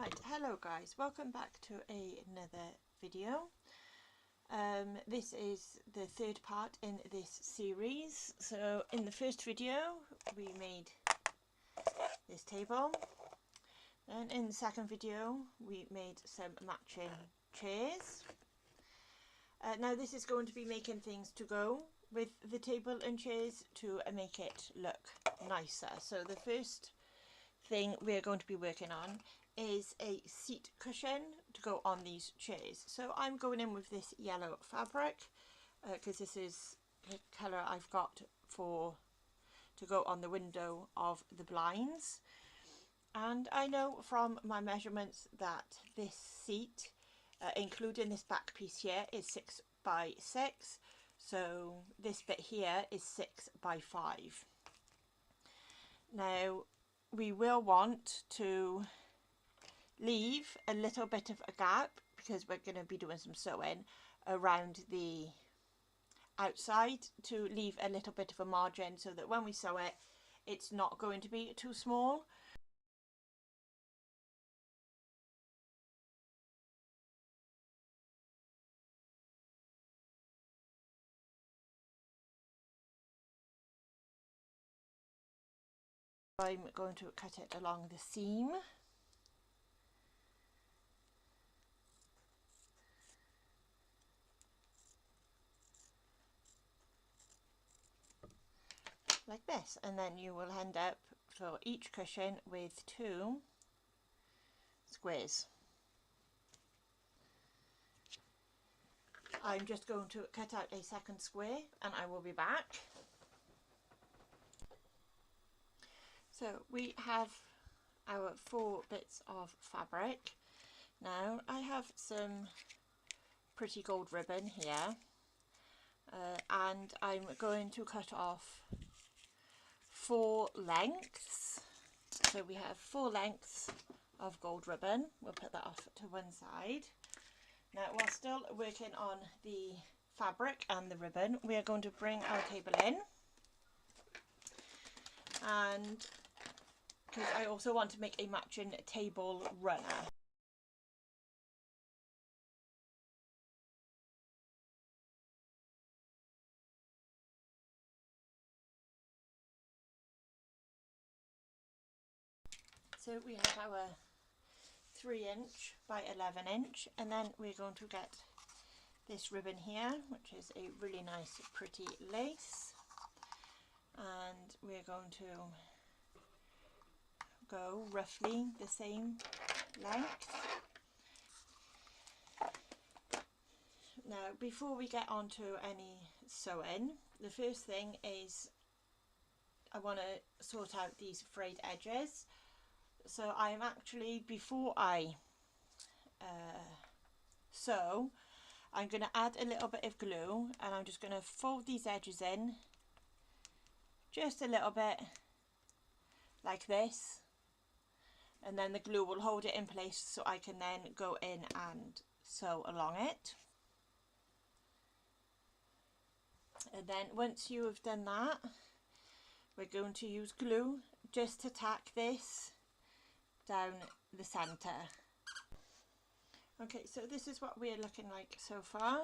Right, hello guys, welcome back to another video. This is the third part in this series. So in the first video we made this table, and in the second video we made some matching chairs. Now this is going to be making things to go with the table and chairs to make it look nicer. So the first thing we're going to be working on is a seat cushion to go on these chairs. So I'm going in with this yellow fabric because this is the colour I've got to go on the window of the blinds, and I know from my measurements that this seat including this back piece here is 6 by 6, so this bit here is 6 by 5. Now we will want to leave a little bit of a gap because we're going to be doing some sewing around the outside, to leave a little bit of a margin so that when we sew it, it's not going to be too small. I'm going to cut it along the seam. Like this, and then you will end up for each cushion with 2 squares. I'm just going to cut out a second square and I will be back. So we have our 4 bits of fabric. Now I have some pretty gold ribbon here, and I'm going to cut off 4 lengths. So we have 4 lengths of gold ribbon. We'll put that off to one side. Now while still working on the fabric and the ribbon, we are going to bring our table in, and because I also want to make a matching table runner. So we have our 3" by 11", and then we're going to get this ribbon here, which is a really nice pretty lace, and we're going to go roughly the same length. Now before we get on to any sewing, the first thing is I want to sort out these frayed edges. So I'm actually, before I sew, I'm going to add a little bit of glue, and I'm just going to fold these edges in just a little bit like this, and then the glue will hold it in place so I can then go in and sew along it. And then once you have done that, we're going to use glue just to tack this down the center. Okay, so this is what we're looking like so far.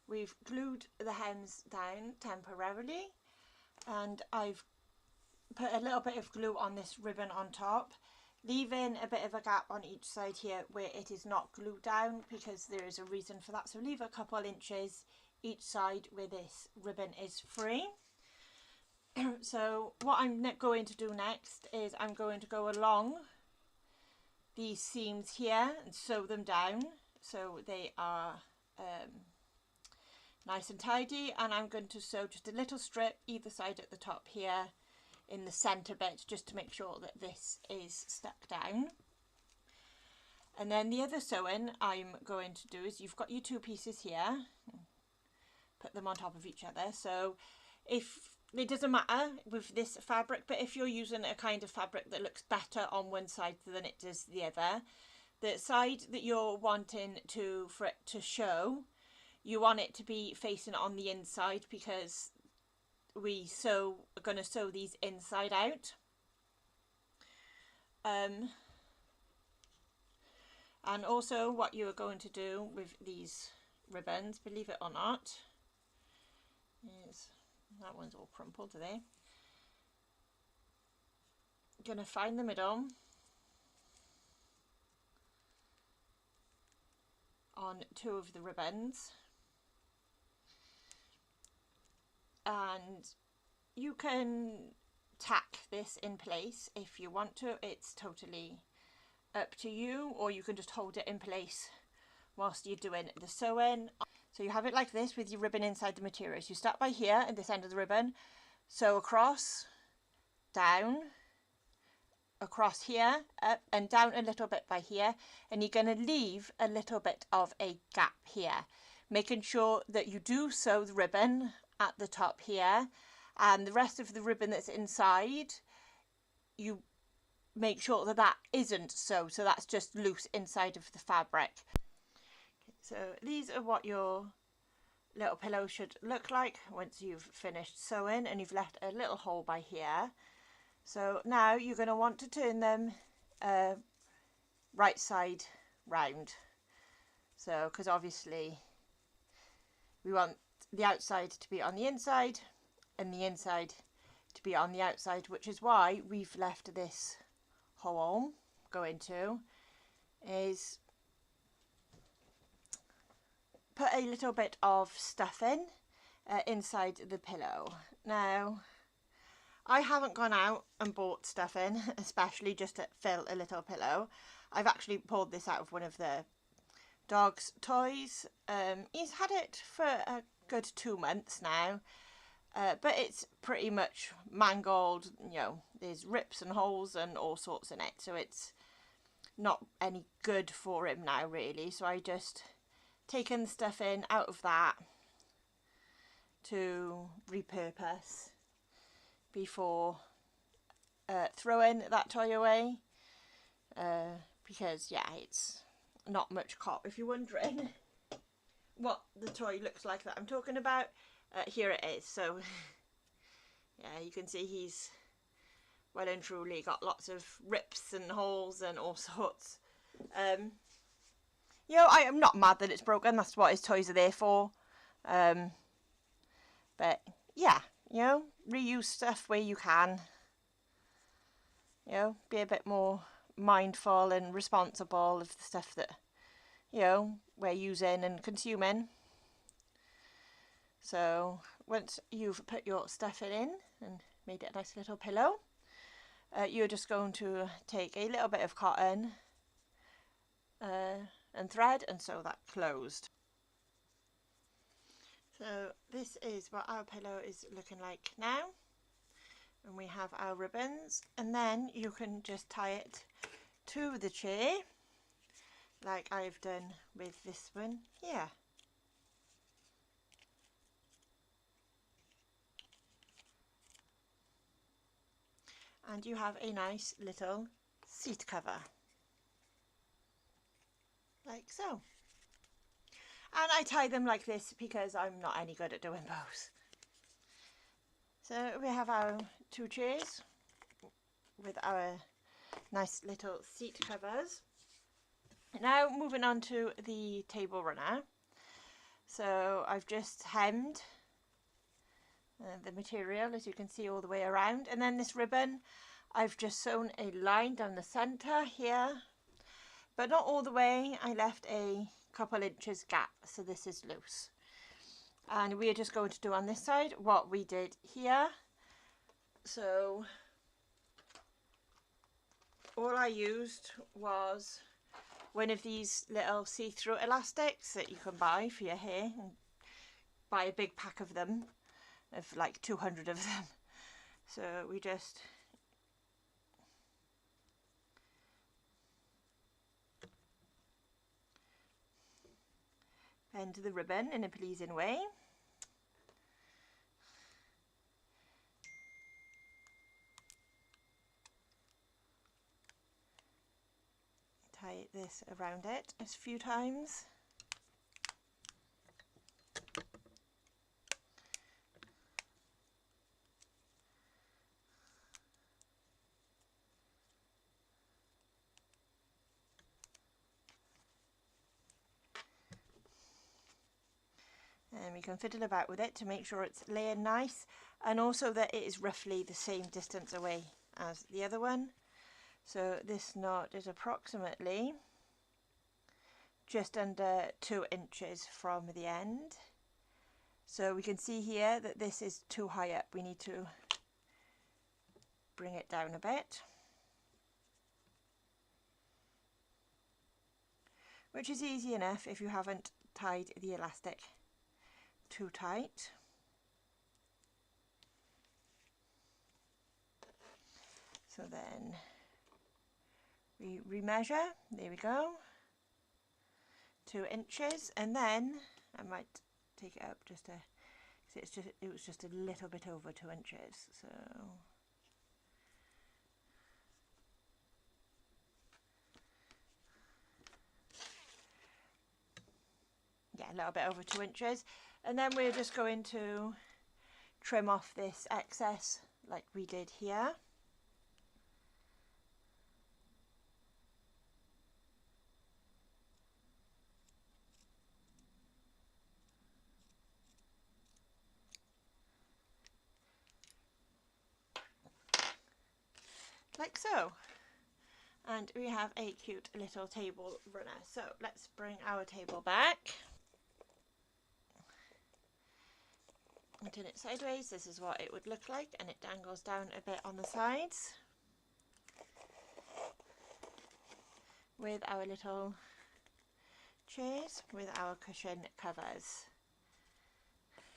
We've glued the hems down temporarily, and I've put a little bit of glue on this ribbon on top, leaving a bit of a gap on each side here where it is not glued down, because there is a reason for that. So leave a couple inches each side where this ribbon is free. So what I'm going to do next is I'm going to go along these seams here and sew them down so they are nice and tidy, and I'm going to sew just a little strip either side at the top here in the center bit, just to make sure that this is stuck down. And then the other sewing I'm going to do is, you've got your 2 pieces here, put them on top of each other. So if it doesn't matter with this fabric, but if you're using a kind of fabric that looks better on one side than it does the other, the side that you're wanting for it to show, you want it to be facing on the inside, because we are going to sew these inside out. And also what you are going to do with these ribbons, believe it or not, is that one's all crumpled there. You're going to find the middle on 2 of the ribbons, and you can tack this in place if you want to. It's totally up to you, or you can just hold it in place whilst you're doing the sewing. So you have it like this with your ribbon inside the materials. You start by here at this end of the ribbon, sew across, down, across here, up and down a little bit by here, and you're going to leave a little bit of a gap here, making sure that you do sew the ribbon at the top here, and the rest of the ribbon that's inside, you make sure that that isn't sewed, so that's just loose inside of the fabric. So these are what your little pillow should look like once you've finished sewing and you've left a little hole by here. So now you're going to want to turn them right side round. So because obviously we want the outside to be on the inside and the inside to be on the outside, which is why we've left this hole going to is put a little bit of stuffing inside the pillow. Now I haven't gone out and bought stuffing, especially just to fill a little pillow. I've actually pulled this out of one of the dog's toys. He's had it for a good 2 months now, but it's pretty much mangled, you know, there's rips and holes and all sorts in it, so it's not any good for him now really. So I just taken the stuffing out of that to repurpose before throwing that toy away, because yeah, it's not much cop. If you're wondering what the toy looks like that I'm talking about, here it is. So yeah, you can see he's well and truly got lots of rips and holes and all sorts. You know, I am not mad that it's broken, that's what his toys are there for. But yeah, you know, reuse stuff where you can. You know, be a bit more mindful and responsible of the stuff that, you know, we're using and consuming. So once you've put your stuffing in and made it a nice little pillow, you're just going to take a little bit of cotton and thread and sew that closed. So this is what our pillow is looking like now, and we have our ribbons, and then you can just tie it to the chair like I've done with this one here. And you have a nice little seat cover like so. And I tie them like this because I'm not any good at doing bows. So we have our 2 chairs with our nice little seat covers. Now moving on to the table runner. So I've just hemmed the material, as you can see, all the way around, and then this ribbon I've just sewn a line down the centre here, but not all the way. I left a couple inches gap, so this is loose, and we are just going to do on this side what we did here. So all I used was one of these little see-through elastics that you can buy for your hair, and buy a big pack of them, of like 200 of them. So we just bend the ribbon in a pleasing way. Tie this around it a few times. And we can fiddle about with it to make sure it's layered nice, and also that it is roughly the same distance away as the other one. So this knot is approximately just under 2 inches from the end. So we can see here that this is too high up. We need to bring it down a bit, which is easy enough if you haven't tied the elastic too tight. So then we remeasure, there we go, 2 inches, and then I might take it up just to, it was just a little bit over 2 inches, so yeah, a little bit over 2 inches, and then we're just going to trim off this excess like we did here. Like so. And we have a cute little table runner. So let's bring our table back and turn it sideways. This is what it would look like, and it dangles down a bit on the sides with our little chairs with our cushion covers.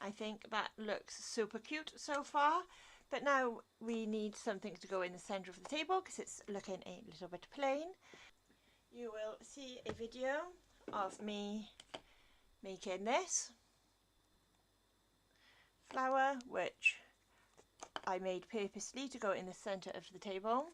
I think that looks super cute so far, but now we need something to go in the centre of the table because it's looking a little bit plain. You will see a video of me making this flower, which I made purposely to go in the centre of the table.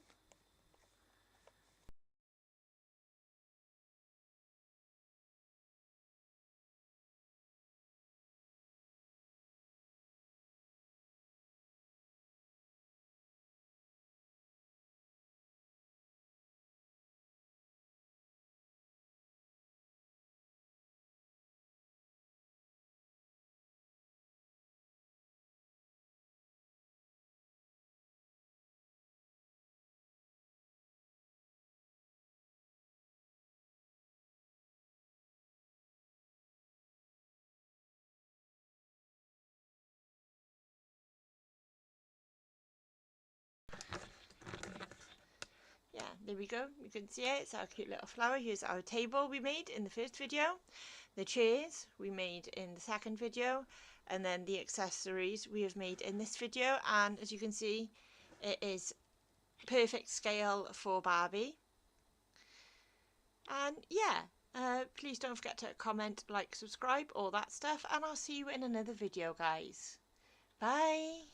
Yeah, there we go. You can see it. It's our cute little flower. Here's our table we made in the first video. The chairs we made in the second video. And then the accessories we have made in this video. And as you can see, it is perfect scale for Barbie. And yeah, please don't forget to comment, like, subscribe, all that stuff. And I'll see you in another video, guys. Bye.